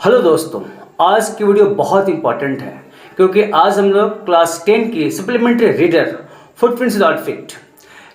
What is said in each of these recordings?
Hello दोस्तों, आज की वीडियो बहुत इंपॉर्टेंट है क्योंकि आज हम लोग क्लास 10 की supplementary reader footprints dot fit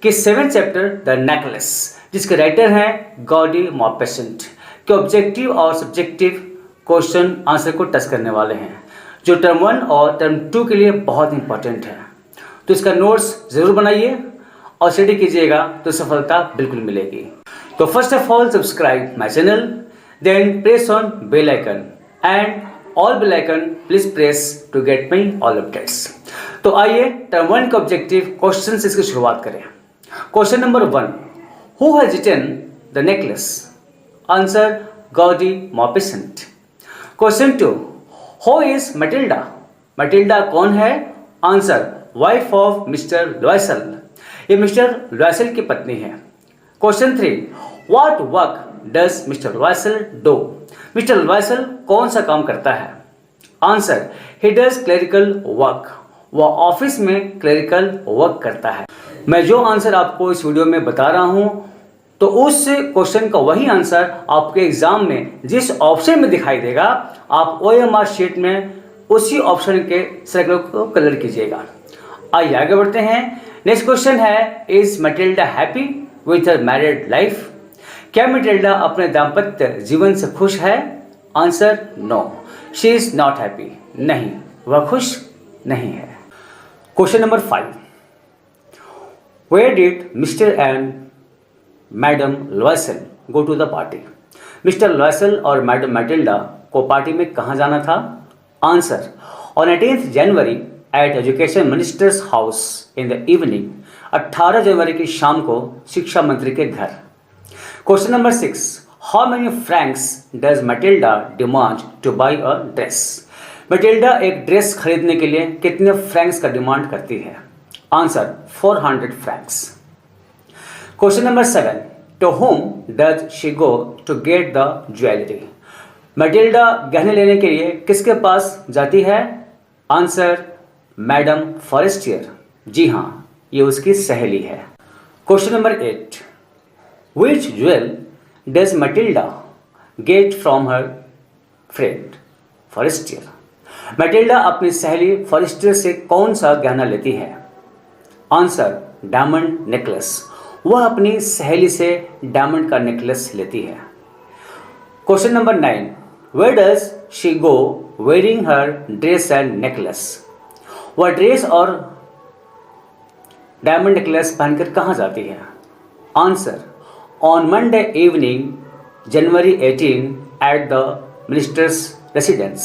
के 7th चैप्टर द नेकलेस, जिसके राइटर हैं गॉडी मॉपेसेंट, के ऑब्जेक्टिव और सब्जेक्टिव क्वेश्चन आंसर को टच करने वाले हैं, जो टर्म 1 और टर्म 2 के लिए बहुत इंपॉर्टेंट है। तो इसका नोट्स ज़रूर बनाइए और स्टडी कीजिएगा तो सफलता बिल्कुल मिलेगी। तो first of all subscribe my channel, then press on bell icon and all bell icon please press to get my all updates। तो आइए टर्म 1 के ऑब्जेक्टिव क्वेश्चन से इसकी शुरुआत करें। Question number 1, who has written the necklace? Answer Guy de Maupassant. Question 2, who is Matilda? Matilda कौन है? Answer wife of mister Loisel, ये मिस्टर लॉयसल की पत्नी है। Question 3, what work does mister Loisel do? Mister Loisel कौन सा काम करता है? Answer he does clerical work, वह ऑफिस में क्लरिकल वर्क करता है। मैं जो आंसर आपको इस वीडियो में बता रहा हूं तो उस क्वेश्चन का वही आंसर आपके एग्जाम में जिस ऑप्शन में दिखाई देगा, आप OMR शीट में उसी ऑप्शन के सर्कल को कलर कीजिएगा। आइए आगे बढ़ते हैं। नेक्स्ट क्वेश्चन है, is Matilda happy with her married life? क्या मैटिल्डा अपने दाम्पत्य जीवन से खुश है? Answer no, she is not happy, नहीं वह खुश नहीं है। Question number 5, where did mister and madam Loisel go to the party? Mister Loisel और मैडम मैटिल्डा को पार्टी में कहाँ जाना था? Answer on 18 January at education minister's house in the evening, 18 जनवरी की शाम को शिक्षा मंत्री के घर। Question number 6, how many francs does Matilda demand to buy a dress? Matilda एक ड्रेस खरीदने के लिए कितने फ्रैंक्स का डिमांड करती है? Answer 400 francs. Question number 7, to whom does she go to get the jewellery? Matilda गहने लेने के लिए किसके पास जाती है? आंसर मैडम फॉरेस्टियर, जी हाँ ये उसकी सहेली है। Question number 8, which jewel does Matilda get from her friend Forestier? Matilda अपनी सहेली फॉरेस्टियर से कौन सा गहना लेती है? आंसर डायमंड नेकलेस, वह अपनी सहेली से डायमंड का नेकलेस लेती है। Question number 9, where does she go wearing her dress and necklace? वह ड्रेस और डायमंड नेकलेस पहनकर कहाँ जाती है? Answer on Monday evening January 18 eight the ministers residence,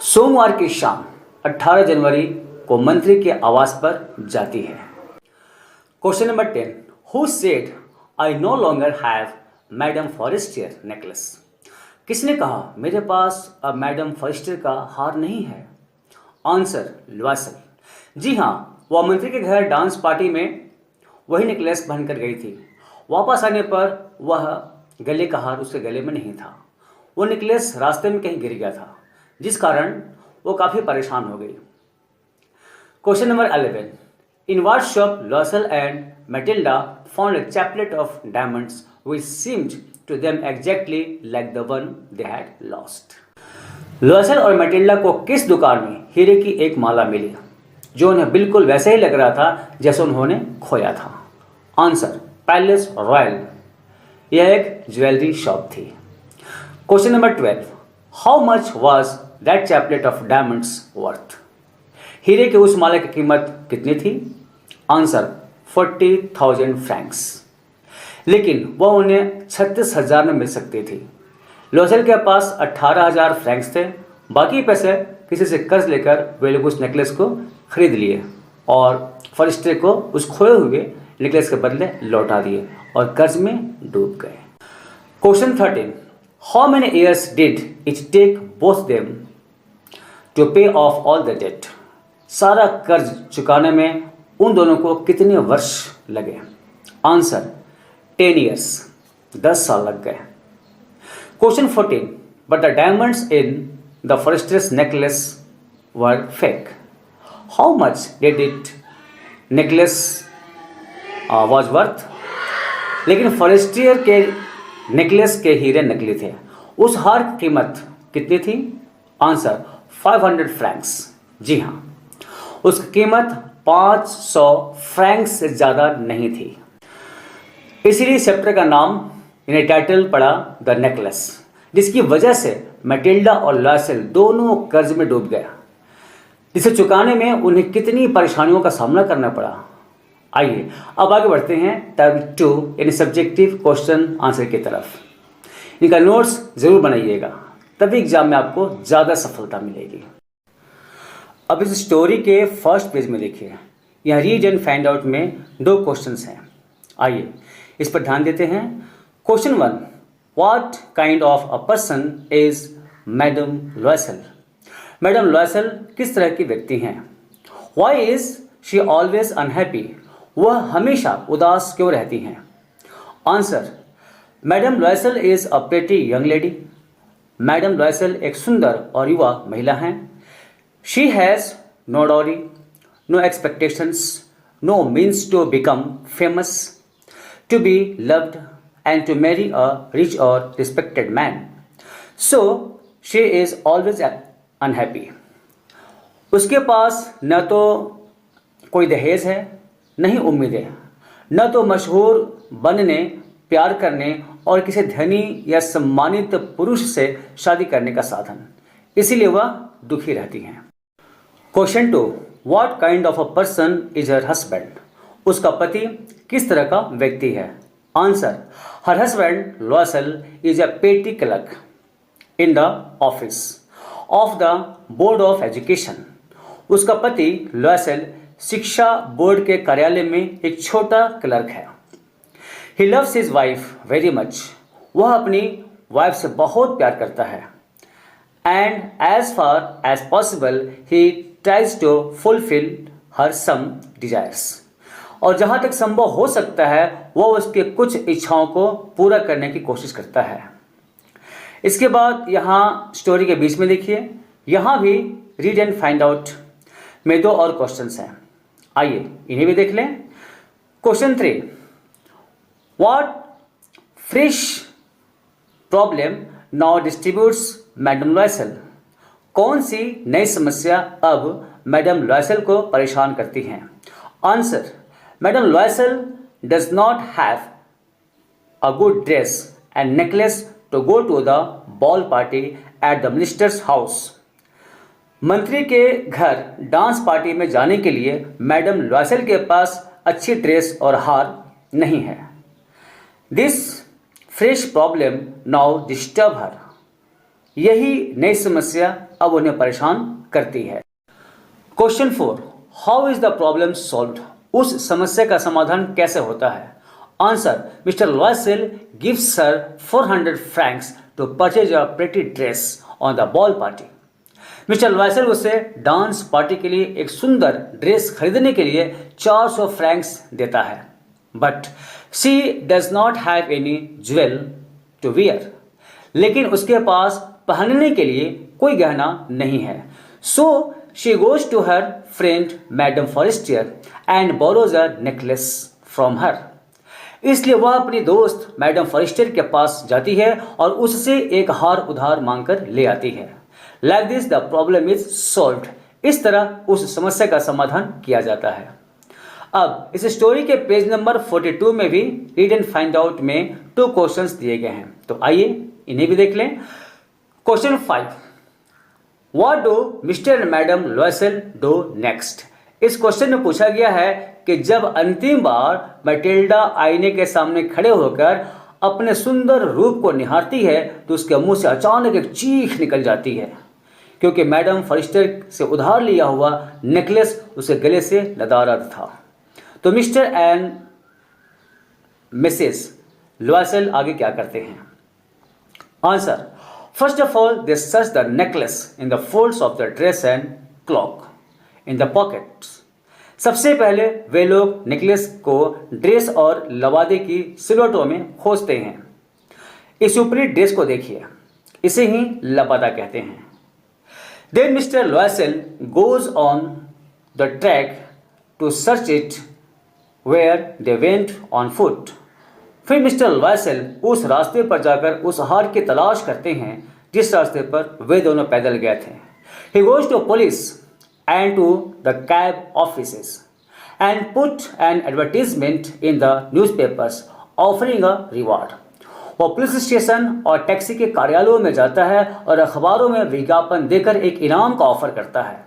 सोमवार की शाम 18 जनवरी को मंत्री के आवास पर जाती है। Question number 10, who said I know longer have madam Forestier necklace? किसने कहा मेरे पास अब मैडम फॉरेस्टियर का हार नहीं है? आंसर लॉयसल, जी हाँ वह मंत्री के घर डांस पार्टी में वही नेकलेस पहनकर गई थी। वापस आने पर वह गले का हार उसके गले में नहीं था, वो नेकलेस रास्ते में कहीं गिर गया था, जिस कारण वो काफ़ी परेशान हो गई। Question number 11, in what shop Loisel and Matilda found a chaplet of diamonds which seemed to them exactly like the one they had lost? Loisel और मैटिल्डा को किस दुकान में हीरे की एक माला मिली जो उन्हें बिल्कुल वैसे ही लग रहा था जैसे उन्होंने खोया था? आंसर पैलेस रॉयल, यह एक ज्वेलरी शॉप थी। Question number 12, how much was that chaplet of diamonds worth? हीरे के उस माला की कीमत कितनी थी? आंसर 40,000 फ्रैंक्स, लेकिन वह उन्हें 36,000 में मिल सकती थी। लॉयसल के पास 18,000 फ्रैंक्स थे, बाकी पैसे किसी से कर्ज लेकर वे लोग उस नेकलेस को खरीद लिए और फॉरेस्टियर को उस खोए हुए नेकलेस के बदले लौटा दिए और कर्ज में डूब गए। Question 13, how many years did it take both them to pay off all the debt? सारा कर्ज चुकाने में उन दोनों को कितने वर्ष लगे? आंसर 10 ईयर्स, 10 साल लग गए। Question 14, but the diamonds in the Forestier's necklace were fake, how much did it necklace was worth? लेकिन फॉरेस्टियर के नेकलेस के हीरे नकली थे, उस हार की कीमत कितनी थी? Answer 500 Franks. जी हाँ, उसकी कीमत 500 फ्रैंक्स से ज़्यादा नहीं थी। इसीलिए चैप्टर का नाम यानी टाइटल पड़ा द नेकलेस, जिसकी वजह से मैटिल्डा और लॉयसेल दोनों कर्ज में डूब गया, जिसे चुकाने में उन्हें कितनी परेशानियों का सामना करना पड़ा। आइए अब आगे बढ़ते हैं टर्म 2 यानी सब्जेक्टिव क्वेश्चन आंसर की तरफ। इनका नोट्स जरूर बनाइएगा, तभी एग्जाम में आपको ज़्यादा सफलता मिलेगी। अब इस स्टोरी के फर्स्ट पेज में देखिए, यहाँ रीड एंड फाइंड आउट में 2 क्वेश्चंस हैं। आइए इस पर ध्यान देते हैं। Question 1, what kind of a person is madam Loisel? Madam Loisel किस तरह की व्यक्ति हैं? Why is she always unhappy? वह हमेशा उदास क्यों रहती हैं? Answer, madam Loisel is a pretty young lady. Madam Loisel एक सुंदर और युवा महिला हैं। She has no dowry, no expectations, no means to become famous, to be loved and to marry a rich और respected man, so she is always unhappy. उसके पास न तो कोई दहेज है, न ही उम्मीदें, न तो मशहूर बनने, प्यार करने और किसी धनी या सम्मानित पुरुष से शादी करने का साधन, इसीलिए वह दुखी रहती हैं। Question 2, what kind of a person is her husband? उसका पति किस तरह का व्यक्ति है? Answer, her husband Loisel is a petty clerk in the office of the board of education. उसका पति लॉयसेल शिक्षा बोर्ड के कार्यालय में एक छोटा क्लर्क है। He loves his wife very much. वह अपनी वाइफ से बहुत प्यार करता है। And as far as possible he tries to fulfil her some desires. और जहाँ तक संभव हो सकता है वह उसके कुछ इच्छाओं को पूरा करने की कोशिश करता है। इसके बाद यहाँ स्टोरी के बीच में देखिए, यहाँ भी रीड एंड फाइंड आउट में 2 और क्वेश्चंस हैं। आइए इन्हें भी देख लें। Question 3, what fresh problem now distributes madam Loisel? कौन सी नई समस्या अब मैडम लॉयसेल को परेशान करती हैं? Answer, madam Loisel does not have a good dress and necklace to go to the ball party at the minister's house. मंत्री के घर डांस पार्टी में जाने के लिए मैडम लॉयसेल के पास अच्छी ड्रेस और हार नहीं है। This fresh problem now disturb her. यही नई समस्या अब उन्हें परेशान करती है। Question 4, how is the problem solved? उस समस्या का समाधान कैसे होता है? Answer, mister Loisel gives her 400 francs to purchase a pretty dress on the ball party. Mister Loisel उसे डांस पार्टी के लिए एक सुंदर ड्रेस खरीदने के लिए 400 फ्रैंक्स देता है। But she does not have any jewel to wear. लेकिन उसके पास पहनने के लिए कोई गहना नहीं है। So she goes to her friend Madame Forestier and borrows a necklace from her. इसलिए वह अपनी दोस्त मैडम फॉरेस्टियर के पास जाती है और उससे एक हार उधार मांगकर ले आती है। Like this the problem is solved. इस तरह उस समस्या का समाधान किया जाता है। अब इस स्टोरी के पेज नंबर 42 में भी रीड एंड फाइंड आउट में 2 क्वेश्चंस दिए गए हैं, तो आइए इन्हें भी देख लें। Question 5, what do mister and madam Loisel do next? इस क्वेश्चन में पूछा गया है कि जब अंतिम बार मैटिल्डा आईने के सामने खड़े होकर अपने सुंदर रूप को निहारती है तो उसके मुंह से अचानक एक चीख निकल जाती है, क्योंकि मैडम फॉरेस्टियर से उधार लिया हुआ नेकलेस उसे गले से लदा रहा था। तो मिस्टर एंड मिसेस लॉयसेल आगे क्या करते हैं? Answer, first of all they search the necklace in the folds of the dress and clock in the pockets. सबसे पहले वे लोग नेकलेस को ड्रेस और लवादे की सिलवटों में खोजते हैं। इस ऊपरी ड्रेस को देखिए, इसे ही लबादा कहते हैं। Then mister Loisel goes on the track to search it where they went on foot. फिर मिस्टर लॉयसेल उस रास्ते पर जाकर उस हार की तलाश करते हैं जिस रास्ते पर वे दोनों पैदल गए थे। He goes to police and to the cab offices and put an advertisement in the newspapers offering a reward. वो पुलिस स्टेशन और टैक्सी के कार्यालयों में जाता है और अखबारों में विज्ञापन देकर एक इनाम का ऑफर करता है।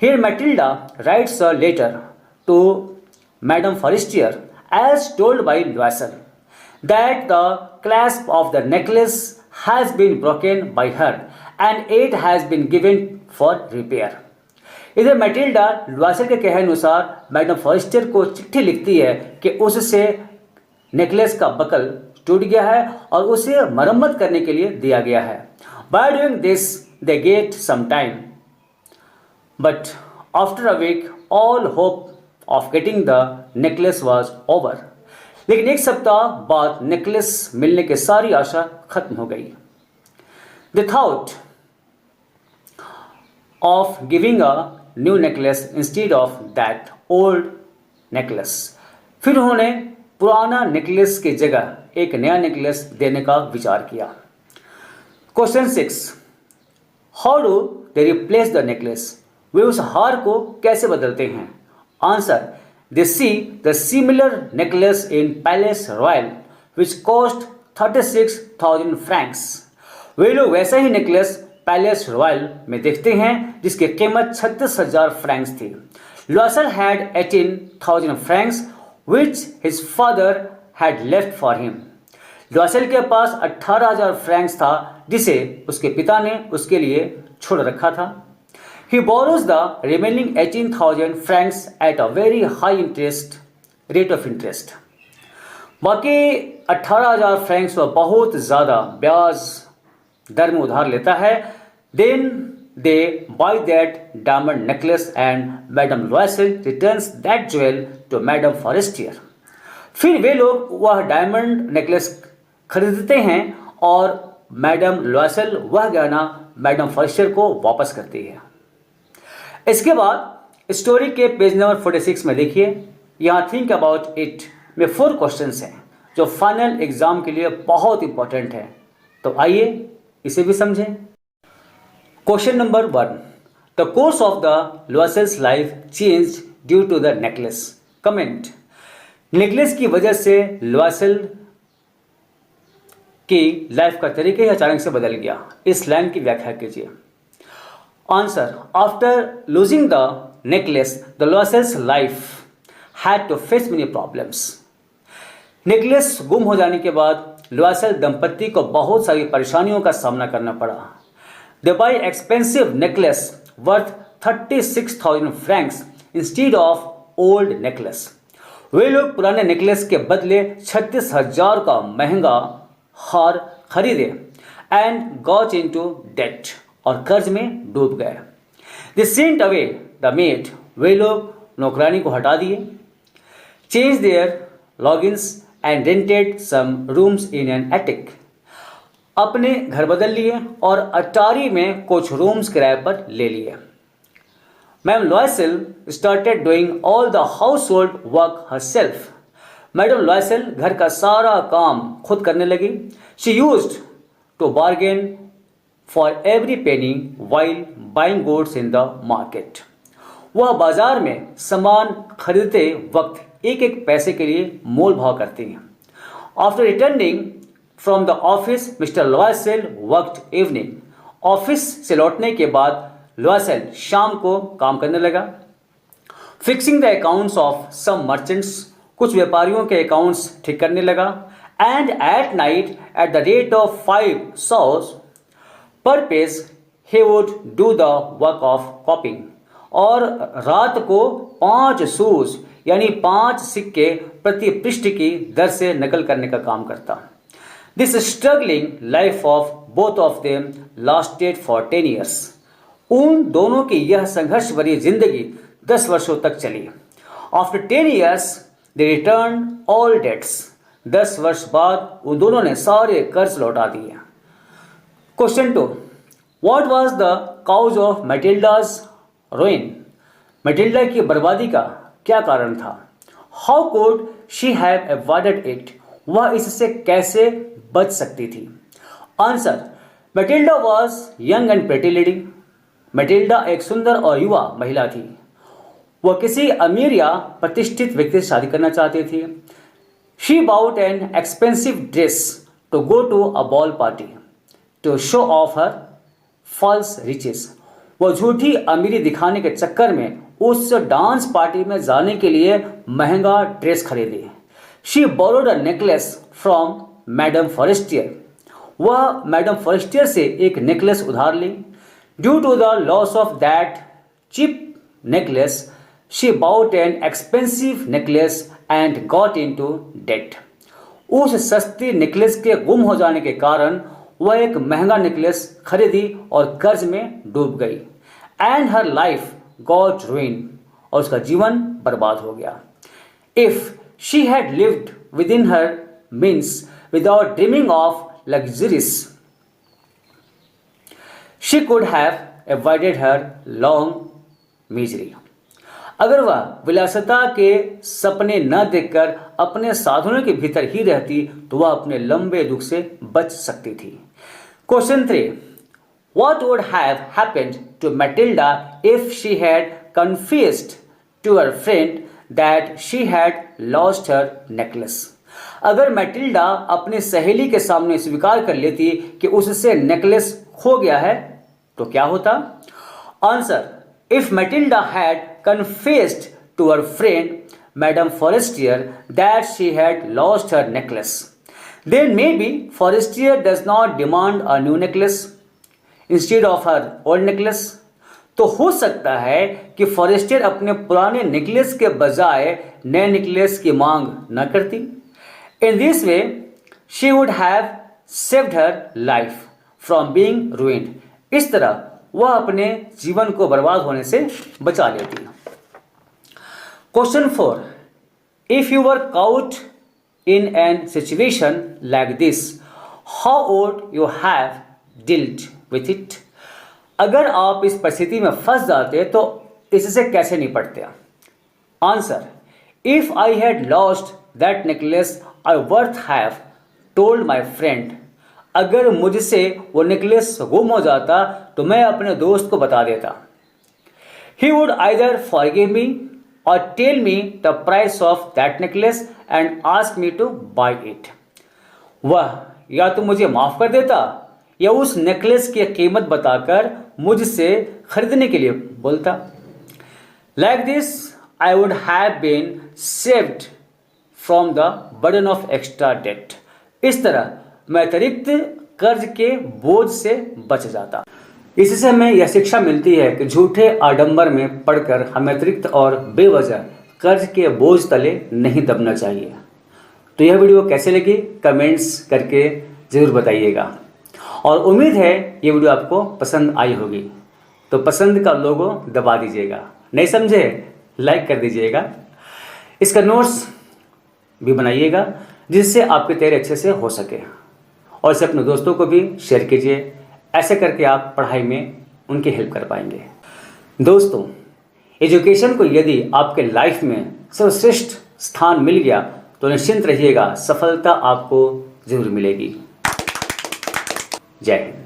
Here Matilda writes a letter to Madame Forestier as told by Loisel that the clasp of the necklace has been broken by her and it has been given for repair. इधर Matilda Loisel के कहे अनुसार madam forester को चिट्ठी लिखती है कि उससे नेकलेस का बकल टूट गया है और उसे मरम्मत करने के लिए दिया गया है। By doing this they get some time. But after a week, all hope of getting the necklace was over. लेकिन एक सप्ताह बाद नेकलेस मिलने की सारी आशा खत्म हो गई। The thought of giving a new necklace instead of that old necklace. फिर उन्होंने पुराना नेकलेस की जगह एक नया नेकलेस देने का विचार किया। Question 6. How do they replace the necklace? वे उस हार को कैसे बदलते हैं? Answer, they see the similar necklace in Palais Royal which cost 36,000 francs. वे लोग वैसा ही नेकलेस पैलेस रॉयल में देखते हैं जिसकी कीमत 36,000 फ्रैंक्स थी। Loisel had 18,000 francs which his father had left for him. Loisel के पास 18,000 फ्रैंक्स था जिसे उसके पिता ने उसके लिए छोड़ रखा था। He borrows the remaining 18,000 francs at a very high rate of interest. बाकी 18,000 फ्रैंक्स वह बहुत ज़्यादा ब्याज दर में उधार लेता है। Then they buy that diamond necklace and Madame Loisel returns that jewel to Madame Forestier. फिर वे लोग वह डायमंड नेकलेस खरीदते हैं और मैडम लॉयसेल वह गहना मैडम फॉरेस्टर को वापस करती है। इसके बाद स्टोरी के पेज नंबर 46 में देखिए, यहाँ थिंक अबाउट इट में 4 क्वेश्चंस हैं जो फाइनल एग्जाम के लिए बहुत इंपॉर्टेंट है। तो आइए इसे भी समझें। Question number 1, the course of the Loisels life change due to the necklace. Comment, necklace की वजह से लॉयसेल की लाइफ का तरीका ही अचानक से बदल गया। इस लाइन की व्याख्या कीजिए। Answer, after losing the necklace, the Loisel's life had to face many problems. Necklace गुम हो जाने के बाद लॉयसेल दंपति को बहुत सारी परेशानियों का सामना करना पड़ा। They buy expensive necklace worth 36,000 francs instead of old necklace. वे लोग पुराने नेकलेस के बदले 36,000 का महंगा हार खरीदे and got into debt. और कर्ज में डूब गए। They sent away the maid. वे लोग नौकरानी को हटा दिए। Changed their lodgings and rented some rooms in an attic. अपने घर बदल लिए और अटारी में कुछ रूम्स किराए पर ले लिए। Ma'am Loisel started doing all the household work herself. Madam Loisel घर का सारा काम खुद करने लगी। She used to bargain for every penny while buying goods in the market. वह बाजार में सामान खरीदते वक्त एक एक पैसे के लिए मोल भाव करती हैं। After returning from the office, Mr. Loisel worked evening. Office से लौटने के बाद लॉयसेल शाम को काम करने लगा। Fixing the accounts of some merchants, कुछ व्यापारियों के अकाउंट्स ठीक करने लगा। And at night at the rate of 5 sous पर page he would do the work of copying. और रात को 5 सूस यानी 5 सिक्के प्रति पृष्ठ की दर से नकल करने का काम करता। This struggling life of both of them lasted for 10 years. उन दोनों की यह संघर्ष भरी जिंदगी 10 वर्षों तक चली। After 10 years they returned all debts. 10 वर्ष बाद उन दोनों ने सारे कर्ज लौटा दिए। Question 2. What was the cause of Matilda's ruin? Matilda की बर्बादी का क्या कारण था? How could she have avoided it? वह इससे कैसे बच सकती थी? Answer. Matilda was young and pretty lady. Matilda एक सुंदर और युवा महिला थी। वह किसी अमीर या प्रतिष्ठित व्यक्ति से शादी करना चाहती थी। She bought an expensive dress to go to a ball party to show off her false riches. वह झूठी अमीरी दिखाने के चक्कर में उस डांस पार्टी में जाने के लिए महंगा ड्रेस खरीदी। She borrowed a necklace from madam Forestier. वह मैडम फॉरेस्टियर से एक नेकलेस उधार ली। Due to the loss of that cheap necklace she bought an expensive necklace and got into debt. उस सस्ती नेकलेस के गुम हो जाने के कारण वह एक महंगा नेकलेस खरीदी और कर्ज में डूब गई। एंड हर लाइफ गॉट रूइन, और उसका जीवन बर्बाद हो गया। If she had lived with in her means without dreaming of luxuries, she could have avoided her long misery. अगर वह विलासिता के सपने न देखकर अपने साधनों के भीतर ही रहती तो वह अपने लंबे दुख से बच सकती थी। Question 3, what would have happened to Matilda if she had confessed to her friend that she had lost her necklace? अगर मैटिल्डा अपनी सहेली के सामने स्वीकार कर लेती कि उससे नेकलेस खो गया है तो क्या होता? Answer, if Matilda had confessed to her friend Madame Forestier that she had lost her necklace, then maybe Forestier does not demand a new necklace instead of her old necklace. तो हो सकता है कि Forestier अपने पुराने necklace के बजाय नए नेकलेस की मांग न करती। In this way, she would have saved her life from being ruined. इस तरह वह अपने जीवन को बर्बाद होने से बचा लेती। Question 4, if you were caught in an situation like this, how would you have dealt with it? अगर आप इस परिस्थिति में फंस जाते तो इससे कैसे निपटते? Answer, if I had lost that necklace I would have told my friend. अगर मुझसे वो नेकलेस गुम हो जाता तो मैं अपने दोस्त को बता देता। He would either forgive me or tell me the price of that necklace and ask me to buy it. वह या तो मुझे माफ कर देता या उस नेकलेस की कीमत बताकर मुझसे खरीदने के लिए बोलता। Like this, I would have been saved from the burden of extra debt. इस तरह मैं अतिरिक्त कर्ज के बोझ से बच जाता। इससे हमें यह शिक्षा मिलती है कि झूठे आडंबर में पड़कर हमें अतिरिक्त और बेवजह कर्ज के बोझ तले नहीं दबना चाहिए। तो यह वीडियो कैसे लगी कमेंट्स करके ज़रूर बताइएगा, और उम्मीद है ये वीडियो आपको पसंद आई होगी। तो पसंद का लोगो दबा दीजिएगा, नहीं समझे लाइक कर दीजिएगा। इसका नोट्स भी बनाइएगा जिससे आपकी तैयारी अच्छे से हो सके, और इसे अपने दोस्तों को भी शेयर कीजिए। ऐसे करके आप पढ़ाई में उनकी हेल्प कर पाएंगे। दोस्तों, एजुकेशन को यदि आपके लाइफ में सर्वश्रेष्ठ स्थान मिल गया तो निश्चिंत रहिएगा, सफलता आपको जरूर मिलेगी। जय हिंद।